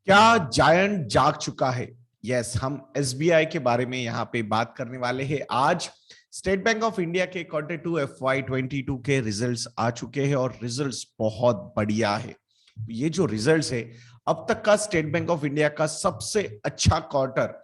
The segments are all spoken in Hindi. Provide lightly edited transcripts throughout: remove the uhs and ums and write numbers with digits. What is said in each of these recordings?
क्या जायंट जाग चुका है? यस, हम एसबीआई के बारे में यहाँ पे बात करने वाले हैं आज। स्टेट बैंक ऑफ इंडिया के Q2 FY22 के रिजल्ट्स आ चुके हैं और रिजल्ट्स बहुत बढ़िया है। ये जो रिजल्ट्स है, अब तक का स्टेट बैंक ऑफ इंडिया का सबसे अच्छा quarter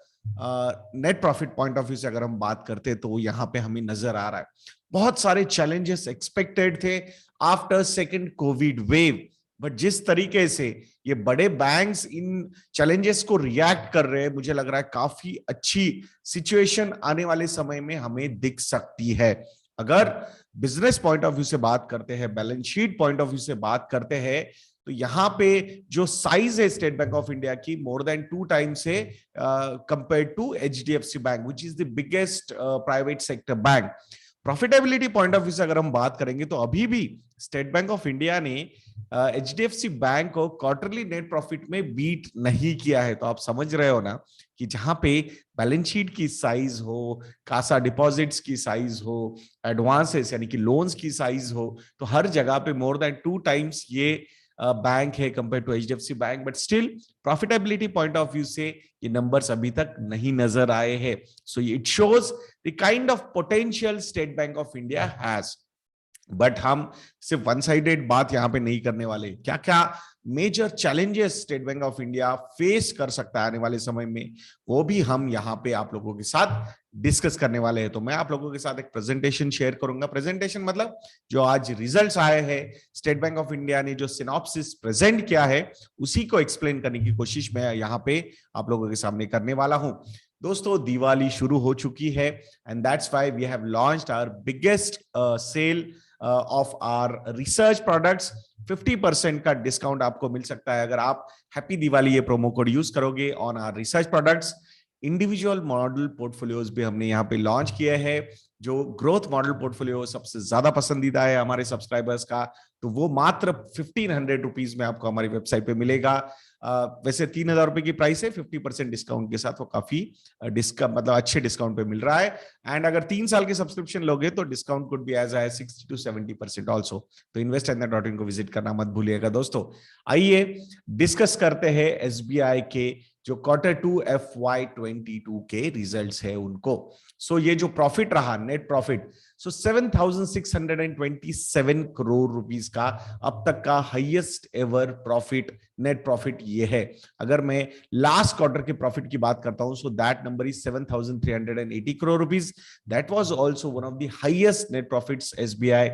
net profit point of view से अगर हम बात करते हैं तो यहाँ पे हमें नजर आ रहा है। बहुत सारे चैलेंजेस एक्सपेक्टेड थे after second Covid wave, but जिस तरीके से ये बड़े बैंक्स इन चैलेंजेस को रिएक्ट कर रहे हैं, मुझे लग रहा है काफी अच्छी सिचुएशन आने वाले समय में हमें दिख सकती है। अगर बिजनेस पॉइंट ऑफ व्यू से बात करते हैं, balance sheet point of view से बात करते हैं, तो यहाँ पे जो साइज है स्टेट बैंक ऑफ इंडिया की मोर देन 2 टाइम्स है compare to HDFC Bank, which is the biggest private sector bank. Profitability point of view से अगर हम बात करेंगे तो अभी भी स्टेट बैंक ऑफ इंडिया ने एचडीएफसी बैंक को क्वार्टरली नेट प्रॉफिट में बीट नहीं किया है। तो आप समझ रहे हो ना कि जहां पे बैलेंस शीट की साइज हो, कासा डिपॉजिट्स की साइज हो, एडवांसेस यानी कि लोन्स की साइज हो, तो हर जगह पे मोर देन 2 टाइम्स ये बैंक है compare to HDFC Bank. But still profitability point of view से ये नंबर्स अभी तक नहीं नजर आए हैं। So it shows the kind of potential State Bank of India has. But हम सिर्फ वन साइडेड बात यहां पे नहीं करने वाले। क्या क्या major challenges State Bank of India face कर सकता है आने वाले समय में, वो भी हम यहाँ पे आप लोगों के साथ डिस्कस करने वाले हैं। तो मैं आप लोगों के साथ एक प्रेजेंटेशन शेयर करूंगा। प्रेजेंटेशन मतलब जो आज रिजल्ट्स आए हैं, स्टेट बैंक ऑफ इंडिया ने जो सिनॉप्सिस प्रेजेंट किया है, उसी को एक्सप्लेन करने की कोशिश मैं यहाँ पे आप लोगों के सामने करने वाला हूं। दोस्तों, दिवाली शुरू हो चुकी है and that's why we have launched our biggest sale of our research products. 50% का डिस्काउंट आपको मिल सकता है अगर आप हैप्पी दिवाली ये प्रोमो कोड यूज करोगे on our research products. Individual model portfolios भी हमने यहाँ पे लॉन्च किए हैं। जो ग्रोथ मॉडल पोर्टफोलियो सबसे ज्यादा पसंदीदा है हमारे सब्सक्राइबर्स का, तो वो मात्र 1500 रुपीज में आपको हमारी वेबसाइट पे मिलेगा। वैसे 3000 रुपए की प्राइस है, 50% डिस्काउंट के साथ वो काफी मतलब अच्छे डिस्काउंट पे मिल रहा है। एंड अगर 3 साल के सब्सक्रिप्शन लोगे तो discount could be as high 60 to 70% also. तो इन्वेस्टरनेट.in को विजिट करना मत भूलिएगा। दोस्तों, आइए डिस्कस करते हैं एसबीआई के जो Q2 FY22 के रिजल्ट्स है उनको। सो ये जो प्रॉफिट रहा, नेट प्रॉफिट, 7627 करोड़ रुपीस का अब तक का highest ever profit, net profit ये है। अगर मैं लास्ट क्वार्टर के प्रॉफिट की बात करता हूं, so that number is 7380 crore rupees. That was also one of the highest net profits SBI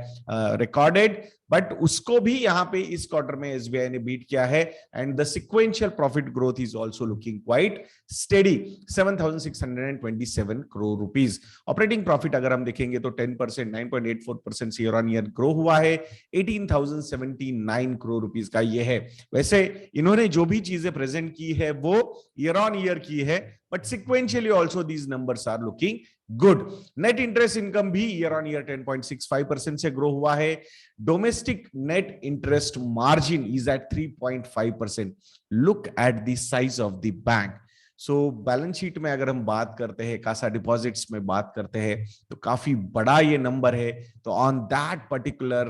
recorded. But उसको भी यहां पे इस क्वार्टर में एसबीआई ने बीट किया है and the sequential profit growth is also looking quite steady, 7627 crore rupees. Operating profit अगर हम देखेंगे तो 10%, 9.84% ईयर ऑन ईयर ग्रो हुआ है, 18,079 करोड़ रुपीस का ये है। वैसे इन्होंने जो भी चीजें प्रेजेंट की है वो ईयर ऑन ईयर की है, but sequentially also these numbers are looking good. Net interest income भी ईयर ऑन ईयर 10.65% से ग्रो हुआ है। Domestic net interest margin is at 3.5%। Look at the size of the bank. So balance sheet में अगर हम बात करते हैं, कासा डिपॉजिट्स में बात करते हैं, तो काफी बड़ा ये नंबर है। तो ऑन दैट पर्टिकुलर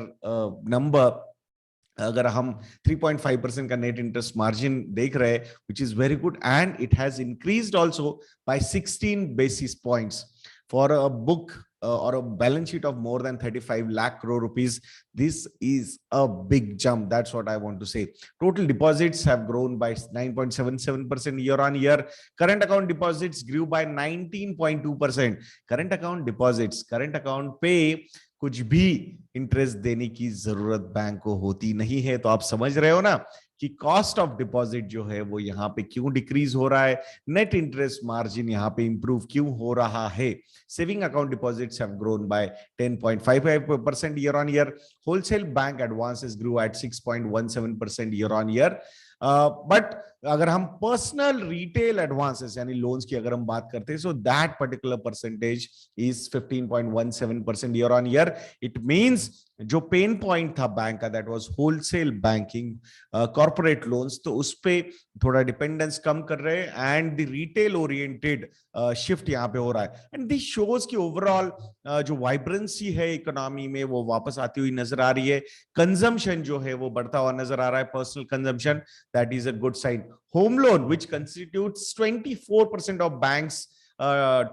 नंबर अगर हम 3.5% का नेट इंटरेस्ट मार्जिन देख रहे हैं, which is very good and it has increased also by 16 basis points for a book or a balance sheet of more than 35 lakh crore rupees. This is a big jump. That's what I want to say. Total deposits have grown by 9.77% year on year. Current account deposits grew by 19.2%. Current account deposits, current account पे कुछ भी इंटरेस्ट देने की जरूरत बैंक को होती नहीं है। तो आप समझ रहे हो ना कि कॉस्ट ऑफ डिपॉजिट जो है वो यहाँ पे क्यों डिक्रीज हो रहा है, नेट इंटरेस्ट मार्जिन यहाँ पे इंप्रूव क्यों हो रहा है। Saving account deposits have grown by 10.55% year on year. Wholesale bank advances grew at 6.17% year on year. But अगर हम पर्सनल रिटेल एडवांसेस यानी लोन्स की अगर हम बात करते हैं, so that particular percentage is 15.17% year on year. It means जो पेन पॉइंट था बैंक का, that was wholesale banking, corporate loans, तो उस पे थोड़ा डिपेंडेंस कम कर रहे हैं and the retail oriented shift यहाँ पे हो रहा है। एंड दिस शोज की ओवरऑल जो वाइब्रेंसी है इकोनॉमी में वो वापस आती हुई नजर आ रही है। कंजम्पशन जो है वो बढ़ता हुआ नजर आ रहा है, personal consumption, that is a good sign. home loan, which constitutes 24% of banks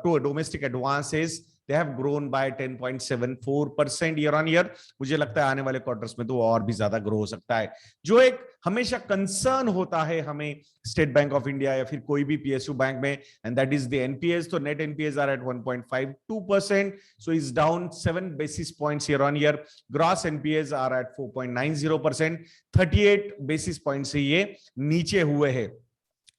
to domestic advances, they have grown by 10.74% year on year. मुझे लगता है आने वाले क्वार्टर्स में तो और भी ज्यादा ग्रो हो सकता है। जो एक हमेशा कंसर्न होता है हमें स्टेट बैंक ऑफ इंडिया या फिर कोई भी पीएसयू बैंक में, and that is the NPAs. तो net NPAs are at 1.52%, so is down 7 basis points year on year. Gross NPAs are at 4.90%, 38 basis points से ये नीचे हुए हैं।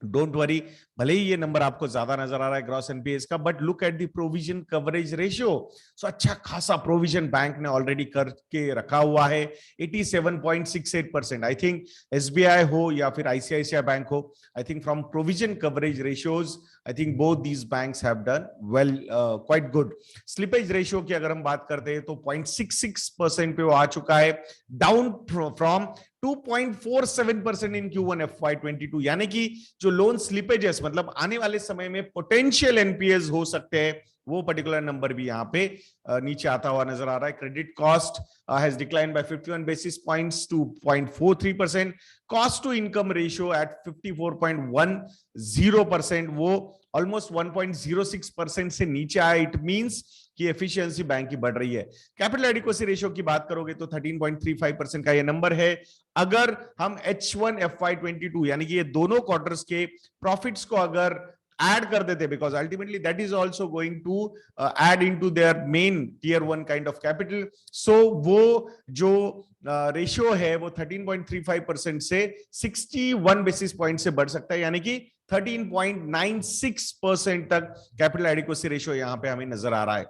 डोंट वरी, भले ही ये नंबर आपको ज्यादा नजर आ रहा है ग्रॉस एनपीएस का, but look at the provision coverage ratio. So अच्छा खासा प्रोविजन बैंक ने ऑलरेडी करके रखा हुआ है, 87.68%। आई थिंक एसबीआई हो या फिर आईसीआईसीआई बैंक हो, I think from provision coverage ratios I think both these banks have done well, quite good. Slippage ratio की अगर हम बात करते हैं तो 0.66% पे वो आ चुका है, down from 2.47% in Q1 FY22। यानी कि जो लोन स्लिपेजेस मतलब आने वाले समय में पोटेंशियल एनपीएस हो सकते हैं, वो पर्टिकुलर नंबर भी यहाँ पे नीचे आता हुआ नजर आ रहा है। Credit cost has decline by 51 basis points to 0.43%। Cost to income ratio at 54.10%, वो ऑलमोस्ट 1.06% से नीचे आया। इट मींस कि एफिशिएंसी बैंक की बढ़ रही है। कैपिटल एडिक्वेसी रेशियो की बात करोगे तो 13.35% का ये नंबर है। अगर हम H1 FY22 यानी कि ये दोनों क्वार्टर्स के प्रॉफिट्स को अगर ऐड कर देते, because ultimately that is also going to add into their main tier 1 kind of capital, so वो जो रेशियो है वो 13.35% से 61 बेसिस पॉइंट से बढ़ सकता है, यानी कि 13.96% तक कैपिटल एडिक्वेसी रेशियो यहां पे हमें नजर आ रहा है।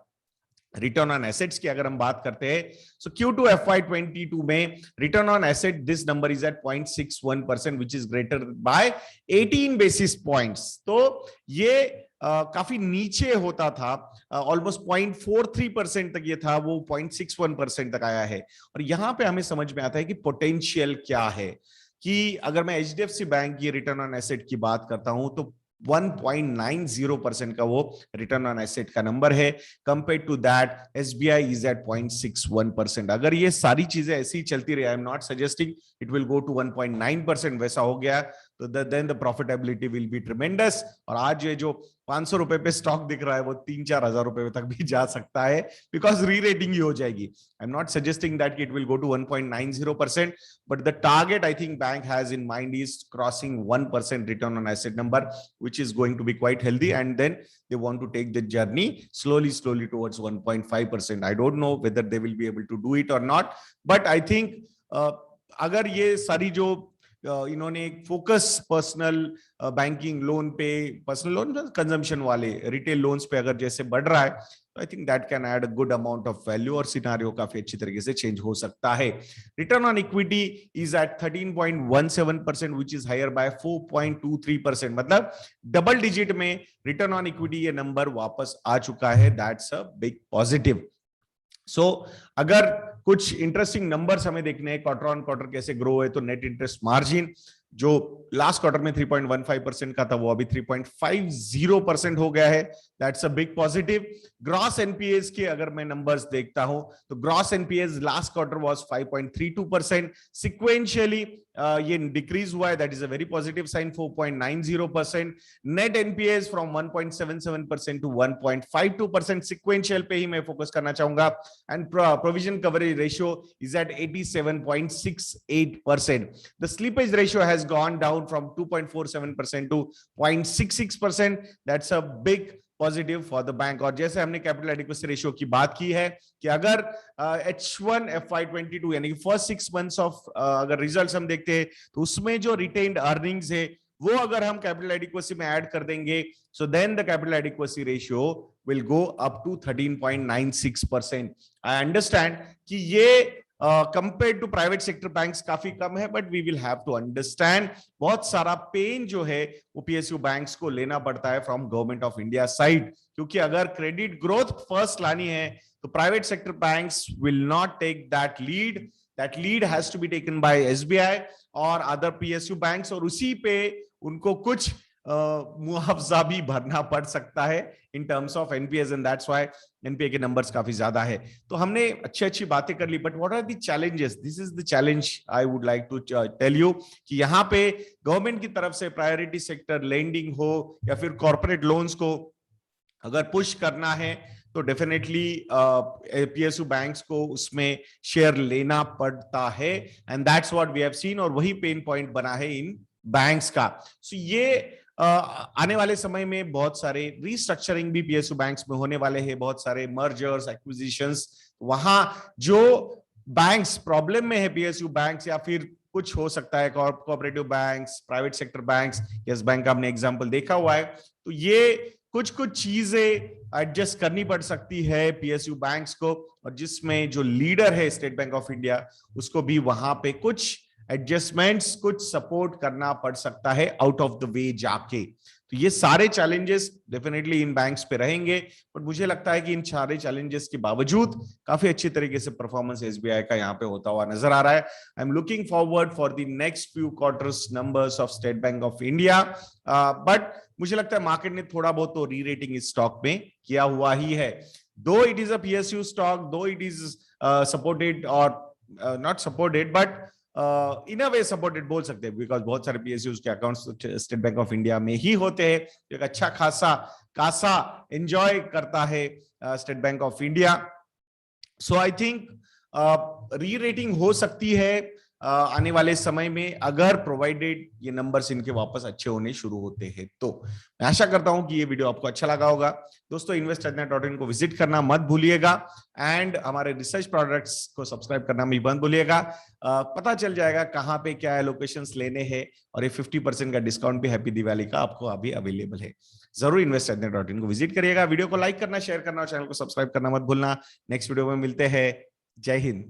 रिटर्न ऑन एसेट्स की अगर हम बात करते हैं, सो Q2 FY22 में return on asset this number is at 0.61%, which is greater by 18 basis points. तो ये काफी नीचे होता था, ऑलमोस्ट 0.43% तक ये था, वो 0.61% तक आया है। और यहां पे हमें समझ में आता है कि पोटेंशियल क्या है, कि अगर मैं एचडीएफसी बैंक की रिटर्न ऑन एसेट की बात करता हूं तो 1.90% का वो रिटर्न ऑन एसेट का नंबर है। Compare to that SBI is at 0.61%। अगर ये सारी चीजें ऐसी चलती रही, I am not suggesting it will go to 1.9%, वैसा हो गया तो then the profitability will be tremendous. और आज ये जो 500 रुपए पे स्टॉक दिख रहा है वो 3-4 हजार रुपए तक भी जा सकता है, बिकॉज री रेटिंग ही हो जाएगी। I am not suggesting that it will go to 1.90%, but the target I think bank has in mind is crossing 1% return on asset number, which is going to be quite healthy, and then they want to take the journey slowly towards 1.5%. I don't know whether they will be able to do it or not, but I think अगर ये सारी जो इन्होंने एक फोकस पर्सनल बैंकिंग लोन पे, पर्सनल लोन कंजम्पशन वाले रिटेल लोन्स पे अगर जैसे बढ़ रहा है, तो I think that can add a good amount of value और सिनारियो काफी अच्छी तरीके से चेंज हो सकता है। Return on equity is at 13.17%, which is higher by 4.23%। मतलब डबल डिजिट में रिटर्न ऑन इक्विटी ये नंबर वापस आ चुका है, दैट्स अ बिग पॉजिटिव। सो अगर कुछ इंटरेस्टिंग नंबर्स हमें देखने हैं क्वार्टर ऑन क्वार्टर कैसे ग्रो है, तो नेट इंटरेस्ट मार्जिन जो लास्ट क्वार्टर में 3.15% का था वो अभी 3.50% हो गया है, that's a big positive. Gross NPS के अगर मैं नंबर्स देखता हूं तो gross NPS last quarter was 5.32%, sequentially ये डिक्रीज हुआ है, that is a very positive sign, 4.90%। Net NPS from 1.77% to 1.52%, sequential पे ही मैं फोकस करना चाहूंगा। And provision coverage ratio is at 87.68%। The slippage ratio has gone down from 2.47% to 0.66%. That's a big positive for the bank. और जैसे हमने कैपिटल एडिक्वेसी रेशियो की बात की है कि अगर H1 FY22 यानी कि फर्स्ट 6 months ऑफ अगर रिजल्ट्स हम देखते हैं तो उसमें जो रिटेन्ड अर्निंग्स है वो अगर हम कैपिटल एडिक्वेसी में ऐड कर देंगे, so then the capital adequacy ratio will go up to 13.96%। I understand कि ये compare to private sector banks काफी कम है, but we will have to understand बहुत सारा पेन जो है वो पीएसयू बैंक्स को लेना पड़ता है from Government of India side, क्योंकि अगर क्रेडिट ग्रोथ फर्स्ट लानी है तो private sector banks will not take that lead. That lead has to be taken by SBI और अदर पीएसयू बैंक्स, और उसी पे उनको कुछ मुआवजा भी भरना पड़ सकता है in terms of NPAs, and that's why NPA के नंबर्स काफी ज्यादा है। तो हमने अच्छी अच्छी बातें कर ली, but what are the challenges? This is the challenge I would like to tell you कि यहाँ पे गवर्नमेंट की तरफ से प्रायोरिटी सेक्टर लेंडिंग हो या फिर कॉर्पोरेट लोन्स को अगर पुश करना है तो डेफिनेटली पीएसयू बैंक्स को उसमें शेयर लेना पड़ता है, and that's what we have seen, और वही पेन पॉइंट बना है इन बैंक्स का। सो ये आने वाले समय में बहुत सारे रीस्ट्रक्चरिंग भी पीएसयू बैंक्स में होने वाले हैं, बहुत सारे मर्जर्स एक्विजिशंस। वहां जो बैंक्स प्रॉब्लम में है, पीएसयू बैंक्स या फिर कुछ हो सकता है cooperative banks, private sector banks, yes bank का हमने एग्जांपल देखा हुआ है, तो ये कुछ कुछ चीजें एडजस्ट करनी पड़ सकती है पीएसयू बैंक्स को, और जिसमें जो लीडर है स्टेट बैंक ऑफ इंडिया उसको भी वहां पे कुछ एडजस्टमेंट्स, कुछ सपोर्ट करना पड़ सकता है आउट ऑफ द वे जाके। तो ये सारे चैलेंजेस डेफिनेटली इन बैंक्स पे रहेंगे, बट मुझे लगता है कि इन सारे चैलेंजेस के बावजूद काफी अच्छी तरीके से परफॉर्मेंस एसबीआई का यहाँ पे होता हुआ नजर आ रहा है। I am looking forward for the next few quarters numbers of state Bank of India, but मुझे लगता है मार्केट ने थोड़ा बहुत तो री रेटिंग इस स्टॉक में किया हुआ ही है। दो it is a PSU stock, दो इट इज सपोर्टेड और not supported, but in a way supported बोल सकते हैं, बिकॉज बहुत सारे पीएसयूज के accounts state Bank of India में ही होते हैं। एक अच्छा खासा एंजॉय करता है state Bank of India. So I think री रेटिंग हो सकती है आने वाले समय में, अगर प्रोवाइडेड ये नंबर्स इनके वापस अच्छे होने शुरू होते हैं तो। मैं आशा करता हूं कि ये वीडियो आपको अच्छा लगा होगा। दोस्तों, investornet.in को विजिट करना मत भूलिएगा, एंड हमारे रिसर्च प्रोडक्ट्स को सब्सक्राइब करना भी मत भूलिएगा। पता चल जाएगा कहाँ पे क्या एलोकेशंस लेने हैं, और ये 50% का डिस्काउंट भी हैप्पी दिवाली का आपको अभी अवेलेबल है। जरूर investornet.in को विजिट करिएगा। वीडियो को लाइक करना, शेयर करना और चैनल को सब्सक्राइब करना मत भूलना। नेक्स्ट वीडियो में मिलते हैं। जय हिंद।